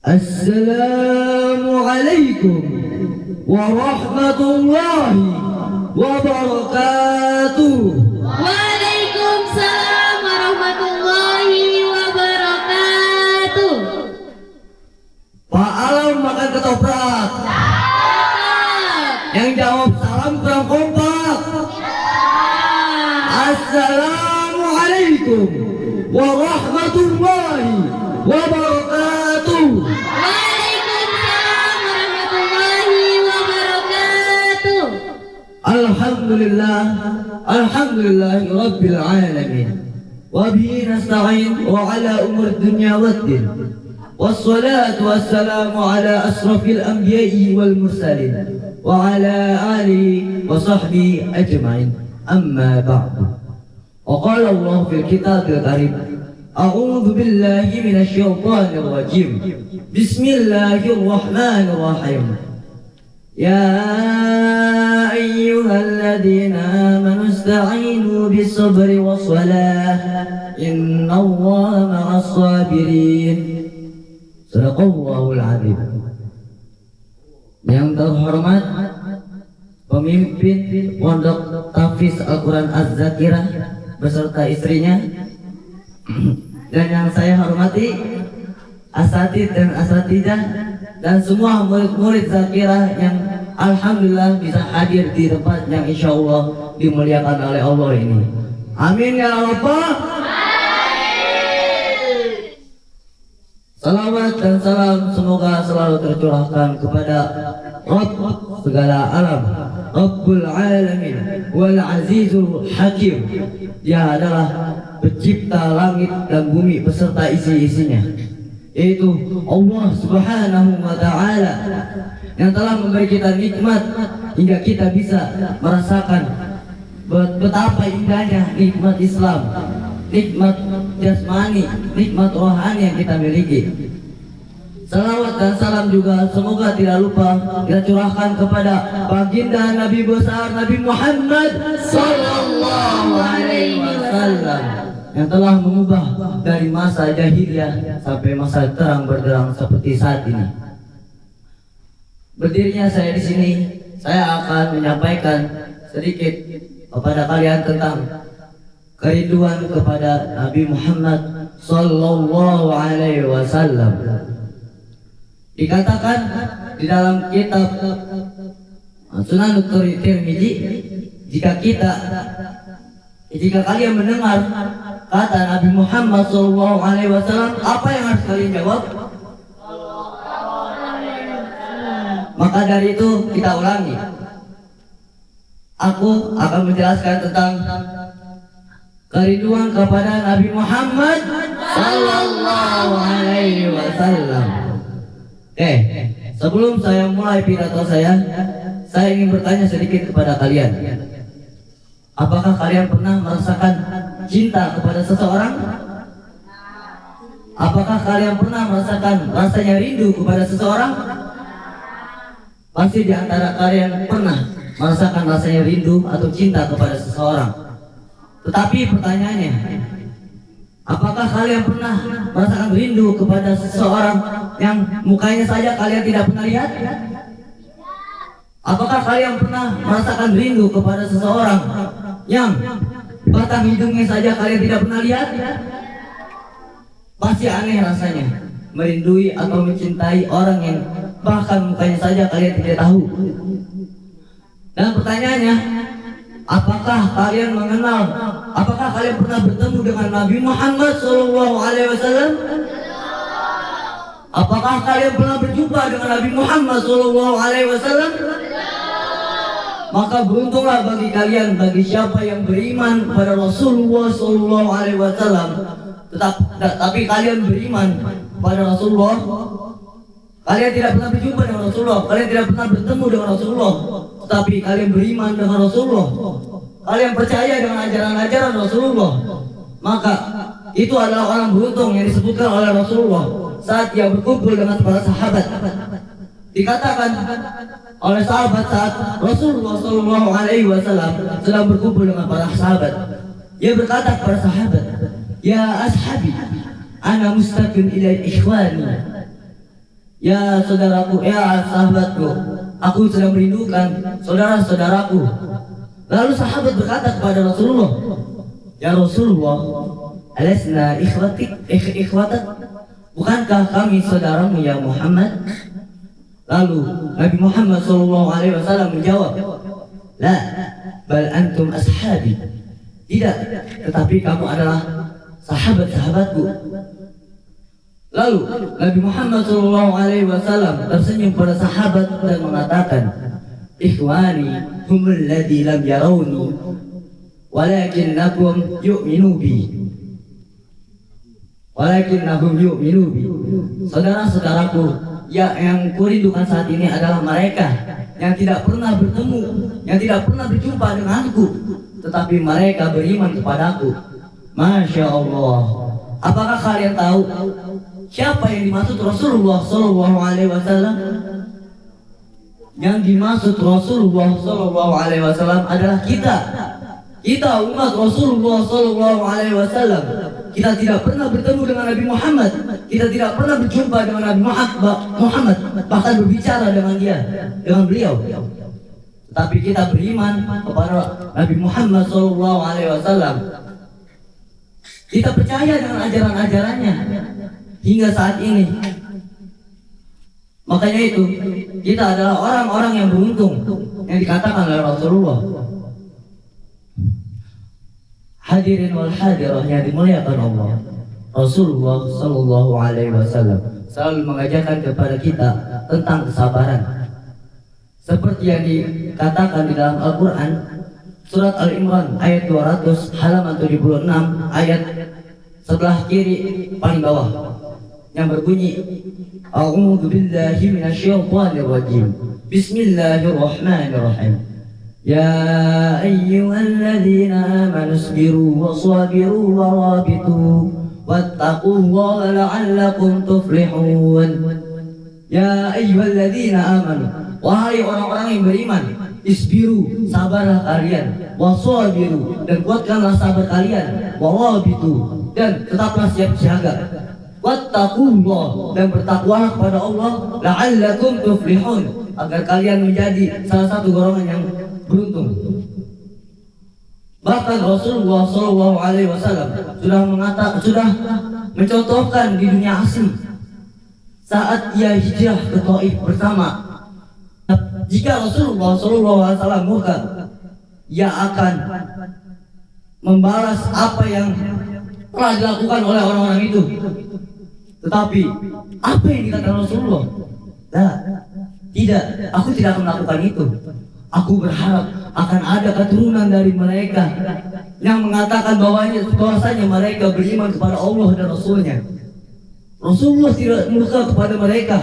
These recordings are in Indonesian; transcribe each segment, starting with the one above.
Assalamualaikum warahmatullahi wabarakatuh. Waalaikumsalam warahmatullahi wabarakatuh. Pak Alam makan ketoprak. Yang jawab salam kurang kompak. Assalamualaikum warahmatullahi wabarakatuh. Waalaikumsalam warahmatullahi wabarakatuh. Alhamdulillah, alhamdulillahi rabbil alamin. Wa bihi nasta'in wa ala umur dunya waddin. Wassalatu wassalamu ala asrafil anbiya'i wal mursalin wa ala alihi wa sahbihi ajma'in. Amma ba'du. Wa qala Allah fil kitabil karim, a'udzu billahi minasy syaithanir rajim. Bismillahirrahmanirrahim. Ya ayyuhalladzina amanu ista'inu bis-sabri was-salah innallaha ma'as-sabirin. Sadaqallahul adzim. Yang terhormat pemimpin Pondok Tahfiz Al-Quran Az-Zakirah beserta istrinya, dan yang saya hormati asatidz dan asatidzah dan semua murid-murid Zakirah yang alhamdulillah bisa hadir di tempat yang insya Allah dimuliakan oleh Allah ini. Amin ya Rabbal. Salawat dan salam semoga selalu tercurahkan kepada Rabb segala alam, Rabbul Alamin wal Azizul Hakim. Dia adalah pencipta langit dan bumi beserta isi-isinya, yaitu Allah Subhanahu wa Ta'ala, yang telah memberi kita nikmat hingga kita bisa merasakan betapa indahnya nikmat Islam, nikmat jasmani, nikmat rohani yang kita miliki. Salawat dan salam juga semoga tidak lupa kita curahkan kepada baginda Nabi besar Nabi Muhammad Sallallahu Alaihi Wasallam, yang telah mengubah dari masa jahiliyah sampai masa terang benderang seperti saat ini. Berdirinya saya di sini, saya akan menyampaikan sedikit kepada kalian tentang kerinduan kepada Nabi Muhammad Sallallahu Alaihi Wasallam. Dikatakan di dalam kitab Sunan Tirmidzi, jika kalian mendengar kata Nabi Muhammad Sallallahu Alaihi Wasallam, apa yang harus kalian jawab? Maka dari itu kita ulangi. Aku akan menjelaskan tentang kerinduan kepada Nabi Muhammad Sallallahu Alaihi Wasallam. Sebelum saya mulai pidato saya ingin bertanya sedikit kepada kalian. Apakah kalian pernah merasakan cinta kepada seseorang? Apakah kalian pernah merasakan rasanya rindu kepada seseorang? Pasti di antara kalian pernah merasakan rasanya rindu atau cinta kepada seseorang. Tetapi pertanyaannya, apakah kalian pernah merasakan rindu kepada seseorang yang mukanya saja kalian tidak pernah lihat? Apakah kalian pernah merasakan rindu kepada seseorang yang batang hidungnya saja kalian tidak pernah lihat? Pasti aneh rasanya merindui atau mencintai orang yang bahkan mukanya saja kalian tidak tahu. Dan pertanyaannya, apakah kalian pernah bertemu dengan Nabi Muhammad SAW? Apakah kalian pernah berjumpa dengan Nabi Muhammad SAW? Maka beruntunglah bagi kalian, bagi siapa yang beriman kepada Rasulullah SAW. Tapi kalian beriman pada Rasulullah, kalian tidak pernah berjumpa dengan Rasulullah, kalian tidak pernah bertemu dengan Rasulullah, tapi kalian beriman dengan Rasulullah, kalian percaya dengan ajaran-ajaran Rasulullah, maka itu adalah orang beruntung yang disebutkan oleh Rasulullah saat dia berkumpul dengan para sahabat. Dikatakan oleh sahabat saat Rasulullah SAW sedang berkumpul dengan para sahabat, dia berkata kepada sahabat, "Ya ashabi, ana mustaqim ila ikhwani." Ya saudaraku, ya sahabatku, aku sedang merindukan saudara-saudaraku. Lalu sahabat berkata kepada Rasulullah, "Ya Rasulullah, alasna ikhwatak? Bukankah kami saudaramu ya Muhammad?" Lalu Nabi Muhammad SAW menjawab, "La, bal antum ashabi." Tidak, tetapi kamu adalah sahabat-sahabatku. Lalu Nabi Muhammad SAW tersenyum pada sahabat dan mengatakan, "Ikhwani humul ladzi lam yarawni walakinnakum yu'minu bi." Walakinnahum yu'minu bi. Saudara-saudaraku yang kurindukan saat ini adalah mereka yang tidak pernah bertemu, yang tidak pernah berjumpa denganku, tetapi mereka beriman kepadaku. Masya Allah. Apakah kalian tahu siapa yang dimaksud Rasulullah SAW? Yang dimaksud Rasulullah SAW adalah kita umat Rasulullah SAW. Kita tidak pernah bertemu dengan Nabi Muhammad, kita tidak pernah berjumpa dengan Nabi Muhammad, bahkan berbicara dengan beliau. Tetapi kita beriman kepada Nabi Muhammad SAW. Kita percaya dengan ajaran-ajarannya hingga saat ini. Makanya itu kita adalah orang-orang yang beruntung yang dikatakan oleh Rasulullah. Hadirin wal hadirah yang dimuliakan Allah, Rasulullah Sallallahu Alaihi Wasallam selalu mengajarkan kepada kita tentang kesabaran, seperti yang dikatakan di dalam Al-Quran surat Al-Imran ayat 200 halaman 76 ayat sebelah kiri paling bawah yang berbunyi, "A'udzu billahi minasyaitonir rajim. Bismillahirrahmanirrahim. Ya ayyuhalladzina amanu isbiru wasabiru warabitu wattaqullaha la'allakum tuflihun." Ya ayyuhalladzina amanu, wahai orang-orang yang beriman, isbiru, sabarlah kalian, wasabiru, dan kuatkanlah sabar kalian, warabitu, dan tetaplah siap siaga, wattaqullah, dan bertakwalah kepada Allah, la'allakum tuflihun, agar kalian menjadi salah satu golongan yang beruntung. Bahkan Rasulullah SAW sudah mencontohkan di dunia asli saat ia hijrah ke Taif bersama. Jika Rasulullah SAW murka, ia akan membalas apa yang telah dilakukan oleh orang-orang itu. Tetapi apa yang dikatakan Rasulullah? Nah, tidak, aku tidak akan melakukan itu. Aku berharap akan ada keturunan dari mereka yang mengatakan bahwasanya mereka beriman kepada Allah dan Rasulnya. Rasulullah tidak murka kepada mereka.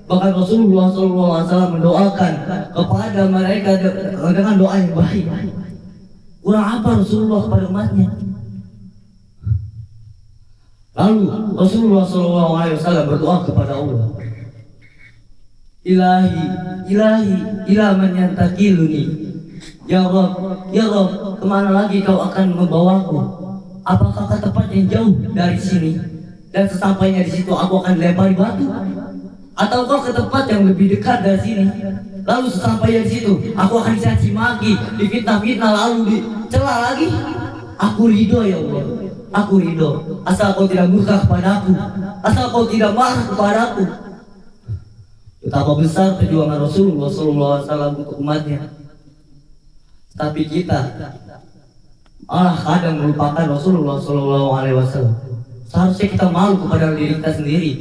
Bahkan Rasulullah SAW mendoakan kepada mereka dengan doa yang baik. Kurang apa Rasulullah kepada umatnya? Lalu Rasulullah SAW berdoa kepada Allah, Ilahi, ila man yantakiluni. Ya Rabb, kemana lagi kau akan membawaku? Apakah ke tempat yang jauh dari sini, dan sesampainya di situ aku akan dilempari batu? Ataukah ke tempat yang lebih dekat dari sini, lalu sesampainya di situ aku akan dicaci maki, difitnah-fitnah, lalu dicela lagi? Aku ridho ya Allah, aku ridho, asal kau tidak murka kepadaku, asal kau tidak marah kepadaku. Betapa besar perjuangan Rasulullah SAW untuk umatnya. Tapi kita malah kadang melupakan Rasulullah SAW. Seharusnya kita malu kepada diri kita sendiri.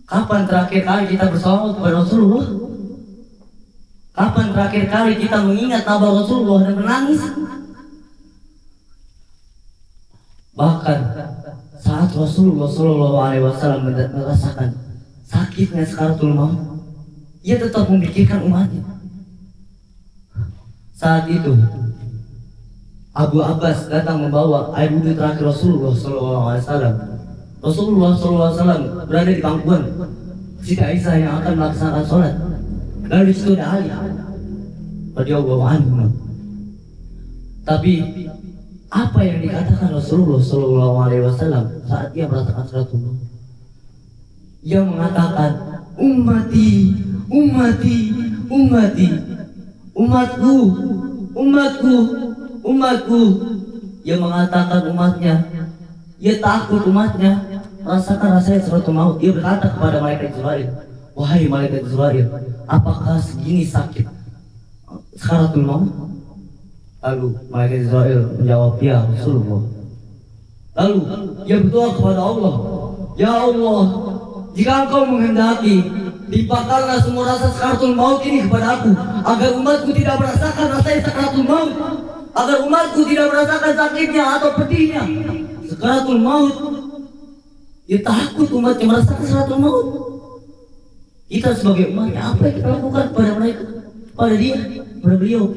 Kapan terakhir kali kita bersalawat kepada Rasulullah? Kapan terakhir kali kita mengingat nama Rasulullah dan menangis? Bahkan saat Rasulullah SAW merasakan sakitnya sakaratul maut, ia tetap memikirkan umatnya. Saat itu Abu Abbas datang membawa air wudhu terakhir Rasulullah SAW. Rasulullah SAW berada di pangkuan Siti Aisyah yang akan melaksanakan sholat. Lalu di situ ada Ali radhiyallahu anhu. Tapi apa yang dikatakan Rasulullah SAW saat ia merasakan salatul maut? Ia mengatakan, ummati, ummati, ummati, umatku, umatku, umatku. Ia mengatakan umatnya, ia takut umatnya merasakan rasanya salatul maut. Ia berkata kepada malaikat Jibril, wahai malaikat Jibril, apakah segini sakit salatul maut? Lalu malaikat Jibril menjawab, ya Rasulullah. Lalu ia berdoa kepada Allah, ya Allah, jika engkau menghendaki, limpahkanlah semua rasa sakaratul maut ini kepada aku, agar umatku tidak merasakan rasanya sakaratul maut, agar umatku tidak merasakan sakitnya atau pedihnya sakaratul maut. Dia takut umatnya merasakan sakaratul maut. Kita sebagai umatnya, apa yang kita lakukan kepada mereka, pada dia, pada beliau?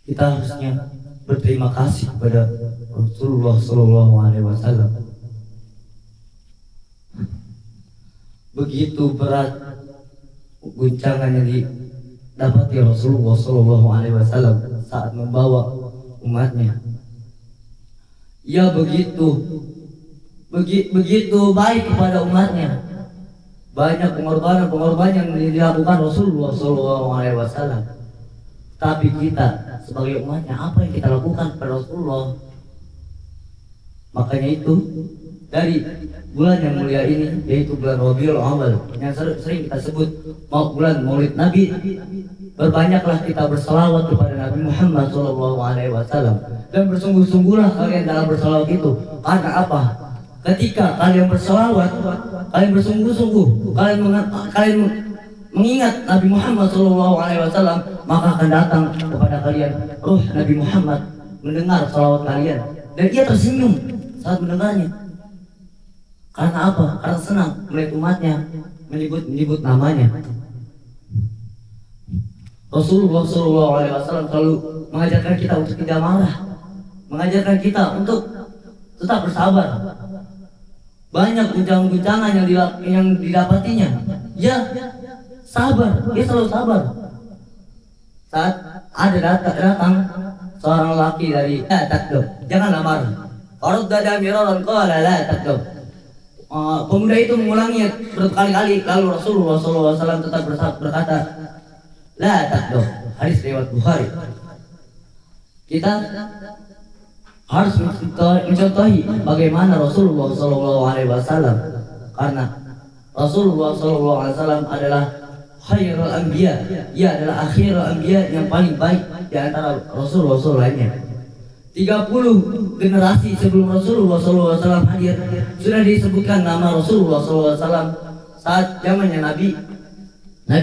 Kita harusnya berterima kasih kepada Rasulullah SAW. Begitu berat guncangan yang didapati Rasulullah SAW saat membawa umatnya. Ia begitu baik kepada umatnya. Banyak pengorbanan yang dilakukan Rasulullah SAW. Tapi kita sebagai umatnya, apa yang kita lakukan kepada Rasulullah? Makanya itu dari bulan yang mulia ini, yaitu bulan Rabiul Awal, yang sering kita sebut bulan Maulid Nabi, berbanyaklah kita berselawat kepada Nabi Muhammad SAW, dan bersungguh-sungguhlah kalian dalam berselawat itu. Karena apa? Ketika kalian berselawat, kalian bersungguh-sungguh, kalian mengingat Nabi Muhammad SAW, maka akan datang kepada kalian roh Nabi Muhammad mendengar salawat kalian, dan ia tersenyum saat mendengarnya. Karena apa? Karena senang melihat umatnya menyebut namanya. Rasulullah SAW selalu mengajarkan kita untuk tidak marah, mengajarkan kita untuk tetap bersabar. Banyak guncangan yang didapatinya, ya sabar, dia selalu sabar. Saat ada datang seorang laki dari takdub, janganlah marah. Faradda miraran qala la takdub. Pemuda itu mengulangi berkali-kali, lalu Rasulullah SAW tetap berkata, la takdub. Hadis riwayat Bukhari. Kita harus mencontohi bagaimana Rasulullah SAW, karena Rasulullah SAW adalah khairul anbiya, ia adalah akhirul anbiya, yang paling baik di antara Rasul-Rasul lainnya. 30 generasi sebelum Rasulullah SAW hadir, sudah disebutkan nama Rasulullah SAW saat zamannya Nabi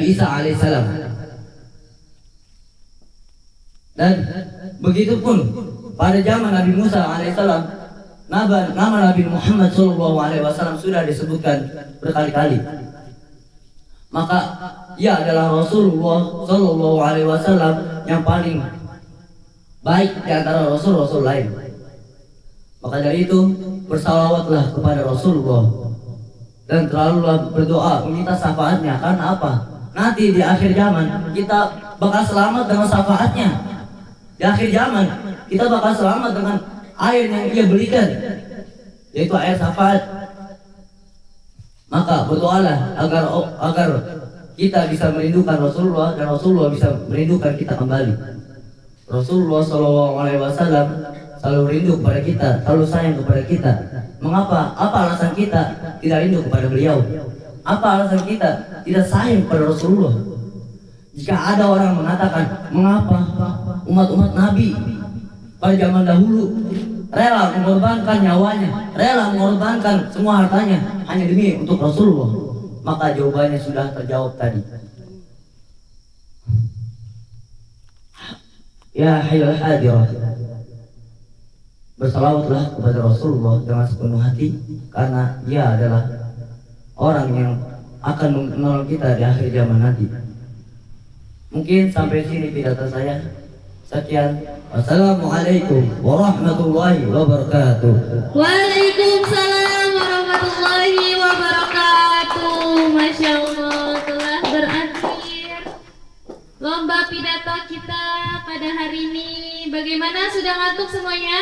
Isa alaihissalam. Dan begitupun pada zaman Nabi Musa alaihissalam, nama Nabi Muhammad SAW sudah disebutkan berkali-kali. Maka ia adalah Rasulullah SAW yang paling baik di antara Rasul-Rasul lain. Maka dari itu, bersalawatlah kepada Rasulullah dan terlalulah berdoa meminta syafaatnya. Karena apa? Nanti di akhir zaman kita bakal selamat dengan syafaatnya. Di akhir zaman kita bakal selamat dengan air yang ia berikan, yaitu air syafaat. Maka berdoalah agar kita bisa merindukan Rasulullah dan Rasulullah bisa merindukan kita kembali. Rasulullah SAW selalu rindu kepada kita, selalu sayang kepada kita. Mengapa? Apa alasan kita tidak rindu kepada beliau? Apa alasan kita tidak sayang kepada Rasulullah? Jika ada orang mengatakan, mengapa umat-umat Nabi pada zaman dahulu rela mengorbankan nyawanya, rela mengorbankan semua hartanya hanya demi untuk Rasulullah, maka jawabannya sudah terjawab tadi. Ya hayyul hadirah, bersalawatlah kepada Rasulullah dengan sepenuh hati, karena dia adalah orang yang akan menolong kita di akhir zaman nanti. Mungkin sampai sini pidato saya. Sekian. Assalamualaikum warahmatullahi wabarakatuh. Waalaikumsalam warahmatullahi wabarakatuh. Masya Allah, telah berakhir lomba pidato kita pada hari ini. Bagaimana, sudah ngantuk semuanya?